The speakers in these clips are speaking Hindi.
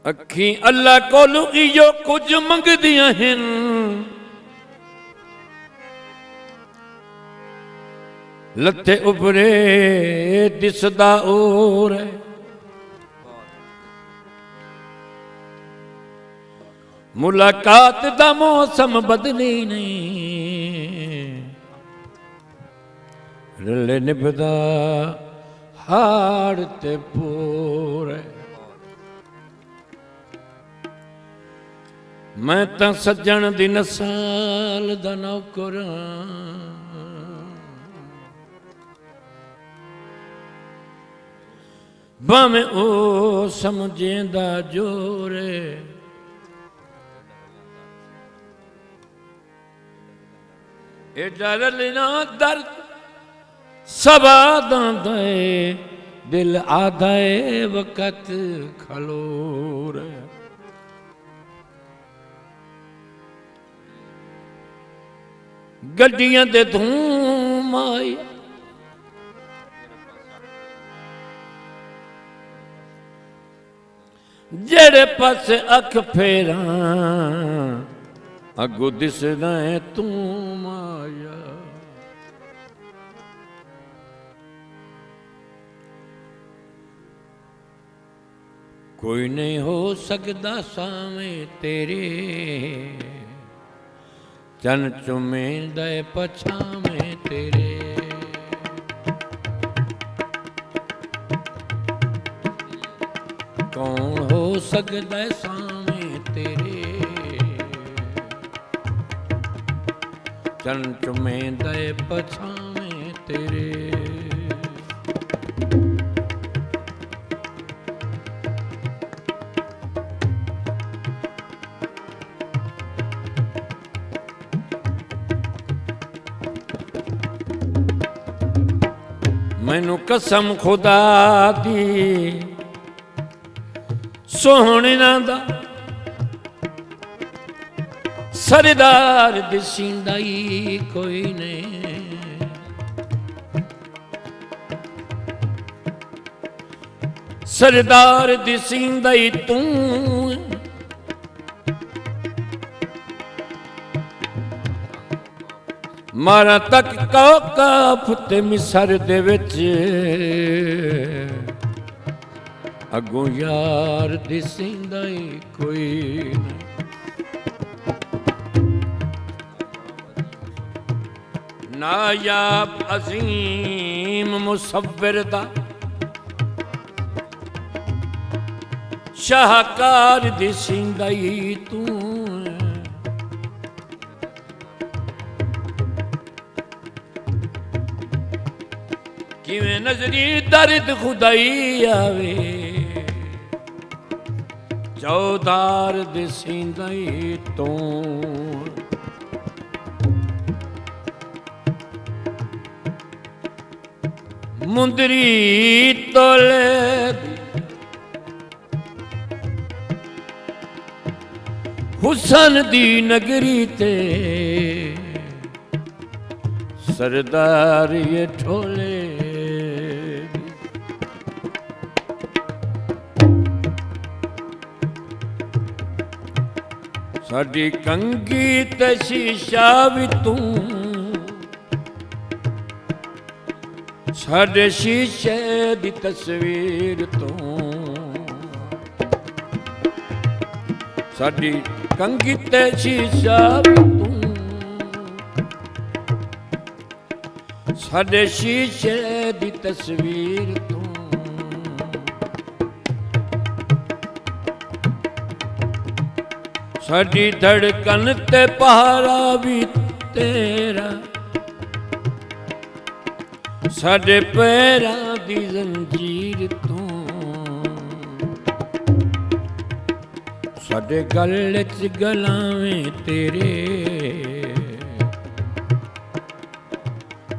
अखी अल्लाह कोलू इयो कुछ मंगदियां हिन, लथे उभरे दिसदा और है। मुलाकात दा मौसम बदली नहीं, रले निभदा हाड़ ते पूर है। मैं तां सज्जण दी नसाल दा नौकर, भावें ओ समझेंदा जोरे। एडा रलना दर्द सबादा दे, दिल आदाए वक़्त खलोर। गड्डियां दे धूम आई, जेड़े पासे अख फेरा अगू दिसदा है तू माया। कोई नहीं हो सकदा सामे तेरे, चन चुमेंदा पछावे तेरे। कौन हो सकदा सामे तेरे, चन चुमेंदा पछावे तेरे। मैनू कसम खुदा दी सोहणे दा, सरदार दिसींदा ही कोई नहीं। सरदार दिसींदा ही तू, मारा तक काफ ते मिसर दे विच, अगों यार दिसींदा ही कोई नहीं। नायाब अजीम मुसव्विर दा, शाहकार दिसींदा ही तू। किवें नजरी दर्द खुदाई आवे, चौधार दिसींदा ही तू। मुंदरी तोले हुसन दी नगरी ते, सरदार ये ठोले। साडी कंगी ते शीशा भी तू, साडे शीशे दी तस्वीर तू। साडी कंगी ते शीशा भी तू, साडे शीशे दी तस्वीर तू। साडी धड़कन ते पहारा भी तेरा, साडे पैरां दी जंजीर तू। साडे गल च गलावें तेरे,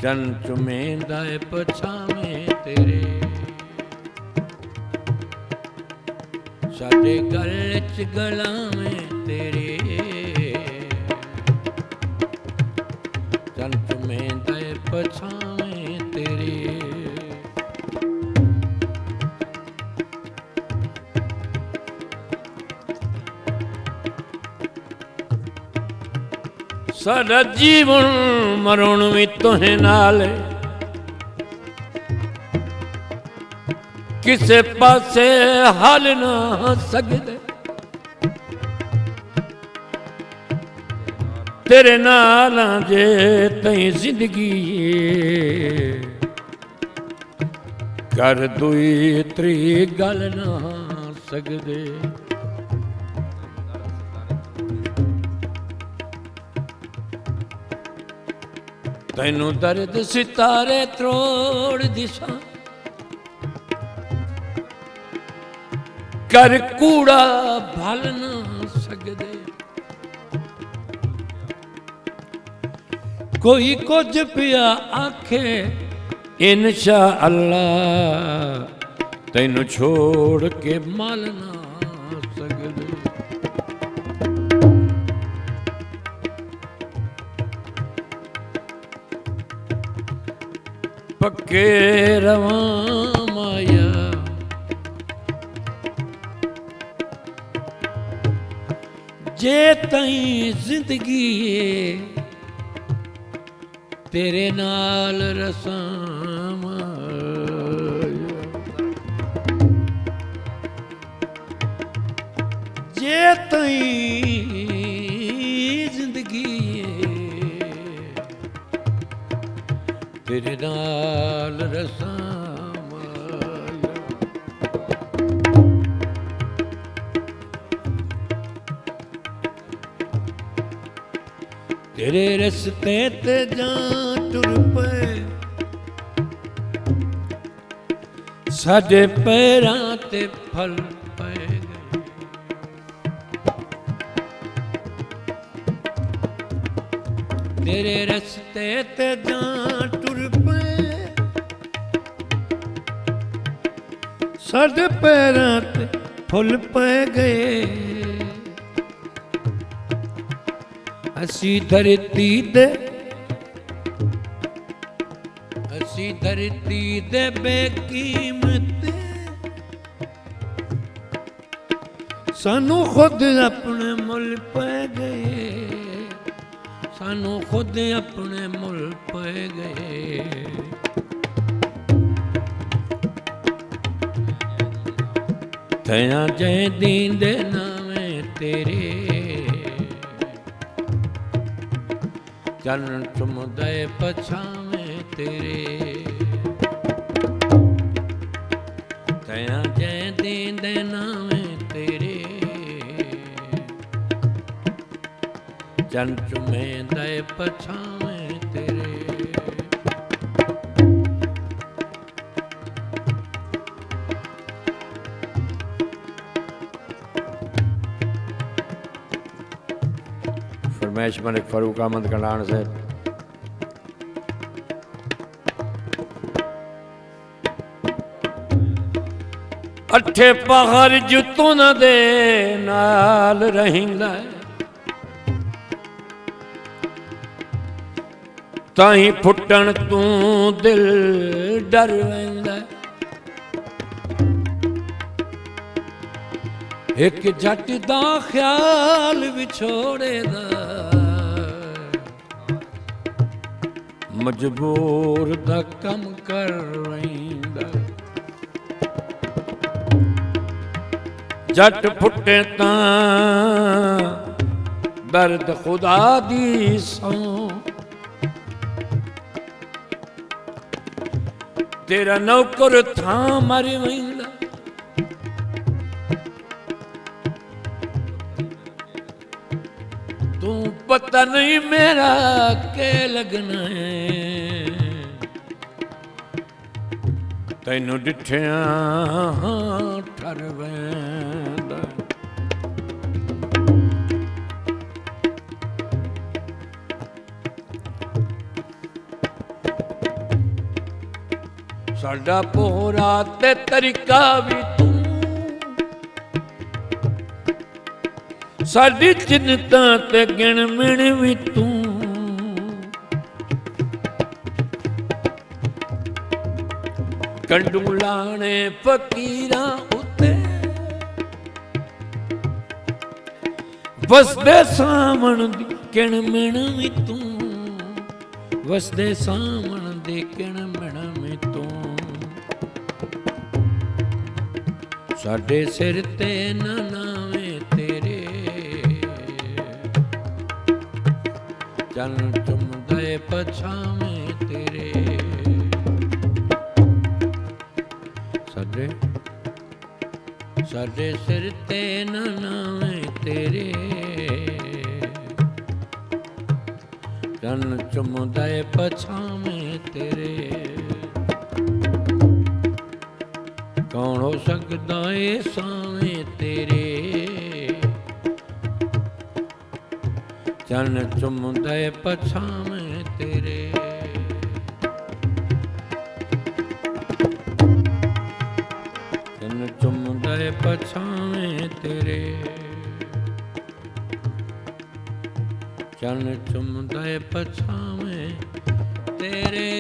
चन चुमेंदा पछावें तेरे। साडे गल च गलावें तेरे, चन चुमेंदा पछावें तेरे। साडा जीवन मरण भी तुहे नाल किसे पासे हाल ना सकदे तेरे नाल जे तई जिंदगी कर दुई त्री गल ना सकदे तैनू दर्द सितारे त्रोड़ दिशा कर कूड़ा भल ना सकदे कोई कुछ पिया आखे इंशा अल्लाह तैनू छोड़ के मल ना सकदे पक्के रवां माया जे तई जिंदगी तेरे नाल रसां माया जे तई जिंदगी तेरे नाल रसां माया तेरे रस्ते ते जां टुर पे साडे पैरां ते फल पै गए तेरे रस्ते ते जां टुर पे साडे पैरां ते फुल पै गए असी धरती दे बेकीमत सानू खुद अपने मुल पै गए सानू खुद अपने मुल पै गए तया जय दीन दे नामे तेरे चरण समुदय पछावे तेरे तया जय दीन दे नामे तेरे चरण समुदय पछावे तेरे फरमाइश मलिक फरूक अहमद कलान से अठे पहाड़ जुतों न दे नाल रहिंदा ताही फुटण तू दिल डर वेंदा एक जट दा ख्याल विछोड़े दा मजबूर दा कम कर रहींदा जट फुटे तां दर्द खुदा दी सौ तेरा नौकर था मर वेंदा तू पता नहीं मेरा के लगना है तैनू डिठिया ठर वेंदा साडा पोरा ते तरीका भी तू साडी चिंता ते गिण मिण भी तू कंडू लाने फकीरा उते बसदे सामण दी किण मिण भी तू वसदे सामण दे किण मिण भी तू साडे सिर ते ना नावे तेरे चरण चुमदे पछावे तेरे साडे सिर ते ना नावे तेरे चरण चुमदे पछावे तेरे कौन हो सकदा ए सावे तेरे चरण चुमदे पछावे तेरे चरण चुमदे पछावे तेरे चरण चुमदे पछावे तेरे